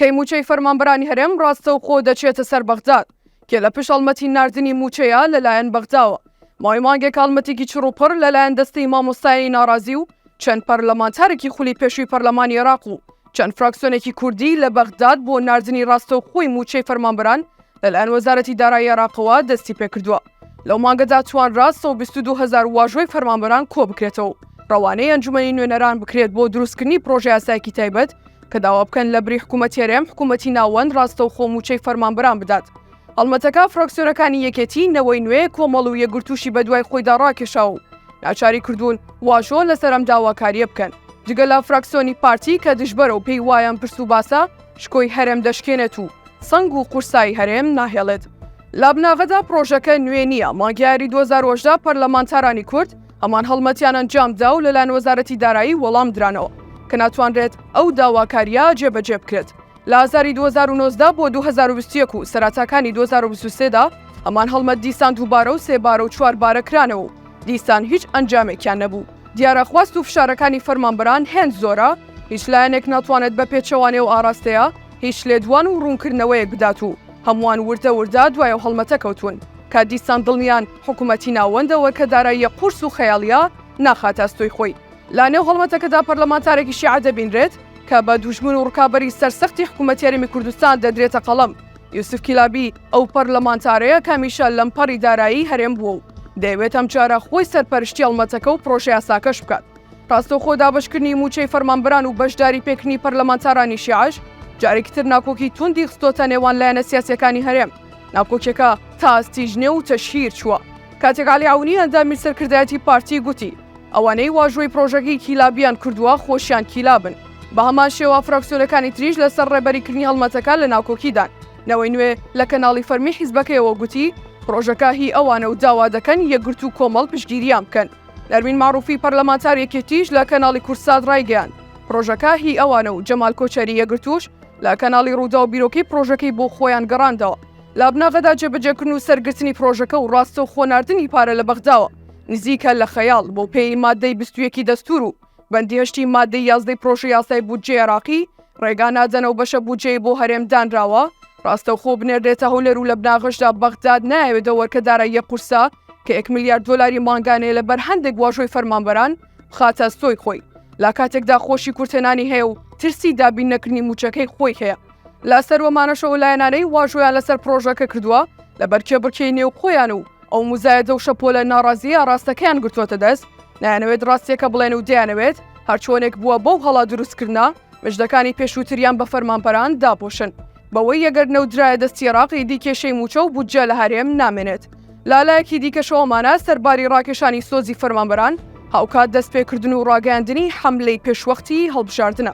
کەی موچەی فەرمانبەرانی هەرێم ڕاستەوخۆ دەچێتە سەر بەغداد کە لە پشت هەڵمەتی ناردنی موچەیە لەلایەن بەغداوە. مای مانگێک هەڵمەتێکی چڕوپڕ لەلایەن دەستەی مامۆستایی ناڕازی و چەند پەرلەمانتارێکی خولی پێشووی پەرلەمانی عێراق و چەند فراکسیۆنێکی کوردی لە بەغداد بۆ ناردنی ڕاستەوخۆی موچەی فەرمانبەران لەلایەن وەزارەتی دارایی عێراقەوە دەستی پێکردووە. لەو مانگەدا توانرا 122,000 واژۆی فەرمانبەران کۆ بکرێتەوە. ڕەوانەی ئەنجومەنی نوێنەران بکرێت بۆ دروستکردنی پرۆژە یاسایەکی تایبەت کە داوا بکەن لە بری حکوومەتی هەرێم حکوومەتی ناوەند ڕاستەوخۆ موچەی فەرمانبەران بدات. هەڵمەتەکە فراکسیۆنەکانی یەکێتی نەوەی نوێ کۆمەڵ و یەکگرتووشی بەدوای خۆیدا ڕاکێشا و ناچاری کردوون واژۆ لەسەر ئەم داواکاریە بکەن. جگە لە فراکسیۆنی پارتی کە دژبەرە و پێی وایەن پرس و باسە شکۆی هەرێم دەشکێنێت و سەنگ و قورسایی هەرێم ناهێڵێت. لە بناغەدا پرۆژەکە نوێ نییە. مانگیاری 2010 پەرلەمانتارانی کورد هەمان هەڵمەتیان ئەنجامدا و لەلایەن وەزارەتی دارایی وەڵام درانەوە کە ناتوانرێت ئەو داواکاریە جێبەجێ بکرێت. لە ئازاری 2019 بۆ 2021 و سەراتاکانی 2023دا ئەمان هەڵمەت دیسان دووبارە و سێبارە و چواربارە کرانەوە و دیسان هیچ ئەنجامێکیان نەبوو. دیارە خواست و فشارەکانی فەرمانبەران هێند زۆرە، هیچ لایەنێک ناتوانێت بە پێچەوانێ و ئاراستەیە هیچ لێدوان و ڕوونکردنەوەیەک بدات و هەمووان وردە دوایە و هەڵمەتە کەوتون کە دیسان دڵنیان حکوومەتی ناوەندەوە کە داراییە قورس و خەیاڵیە ناخاتە ئەستۆی خۆی. لانێو هەڵمەتەکەدا پەرلەمانتارێکی شیعە دەبینرێت کە بە دوژمن و ڕکابەری سەرسەختی حکوومەتی هەرێمی کوردستان دەدرێتە قەڵەم. یوسف کیلابی ئەو پەرلەمانتارەیە کامیشە لەمپەڕی دارایی هەرێم بووە و دەیەوێت ئەم جارە خۆی سەرپەرشتی هەڵمەتەکە و پرۆژە یاساکەش بکات. ڕاستەوخۆ دابەشکردنی موچەی فەرمانبەران و بەشداری پێکردنی پەرلەمانتارانی شیعەش جارێکتر ناکۆکی توندی خستۆتە نێوان لایەنە سیاسیەکانی هەرێم. ناکۆکیەکە تا ئەستیژنێ و تەشهیر چووە. کاتێک عەلی عەونی ئەندامی سەرکردایەتی پارتی گوتی ئەوانەی واژۆی پرۆژەکەی کیلابیان کردووە خۆشیان کیلابن. بە هەمان شێوە فراکسیۆنەکانی تریش لەسەر ڕێبەریکردنی هەڵمەتەکە لە ناکۆکیدان. نەوەی نوێ لە کەناڵی فەرمی حیزبەکەیەوە گوتی پرۆژەکە هی ئەوانە و داوا دەکەن یەکگرت و کۆمەڵ پشتگیریان بکەن. نەرمین معروفی پەرلەمانتار یەکێتیش لە کەناڵی کورسات ڕایگەیان پرۆژەکە هی ئەوانە و جەمال کۆچەری یەکگرتوش لە کەناڵی ڕوودا و بیرۆکەی پرۆژەکەی بۆ خۆیان گەڕاندەوە. لە بناغەدا جێبەجێکردن و سەرگرتنی پرۆژەکە و ڕاستە و خۆناردنی پارە لە بەغداوە نزیکە لە خەیاڵ بۆ پێی مادەی 21 دەستور و بەندیهشتی مادەی 11 پرۆژە یاسای بودجێ عێراقی ڕێگا نادەنەوە بەشە بودجێی بۆ هەرێم دانراوە. ڕاستەوخۆ بنێردرێتە هەولێر و لە بناغەشدا بەغداد نایەوێتە وەرکەدارە یەک قورسە کە 1 ملیارد دۆلاری مانگانەیە لەبەر هەندێک واژۆی فەرمانبەران بخاتە ئەستۆی خۆی. لە کاتێکدا خۆشی کورتێنانی هەیە و ترسی دابین نەکردنی موچەکەی خۆی هەیە. لە سەروەمانەشەوە لایەنانەی واژۆیان لەسەر پرۆژەکە کردووە لەبەر کێبڕکێی نێو خۆیان و ئەو موزایەدە و شەپۆلە ناڕازیە ڕاستەکەیان گرتووەتە دەست. نایەنەوێت ڕاستیەکە بڵێن و دەیانەوێت هەرچۆنێک بووە بەو هەڵا دروستکردنا مژدەکانی پێشووتریان بە فەرمانبەران داپۆشن. بەوەی ئەگەر نەودرایە دەستی عێراقی دیکێشەی موچە و بودجە لە هەرێم نامێنێت. لالایەکی دیکەشەوەمانە سەرباری ڕاکێشانی سۆزی فەرمانبەران هاوکات دەست پێکردن و ڕاگەاندنی حەملەی پێشوەختی هەڵبژاردنە.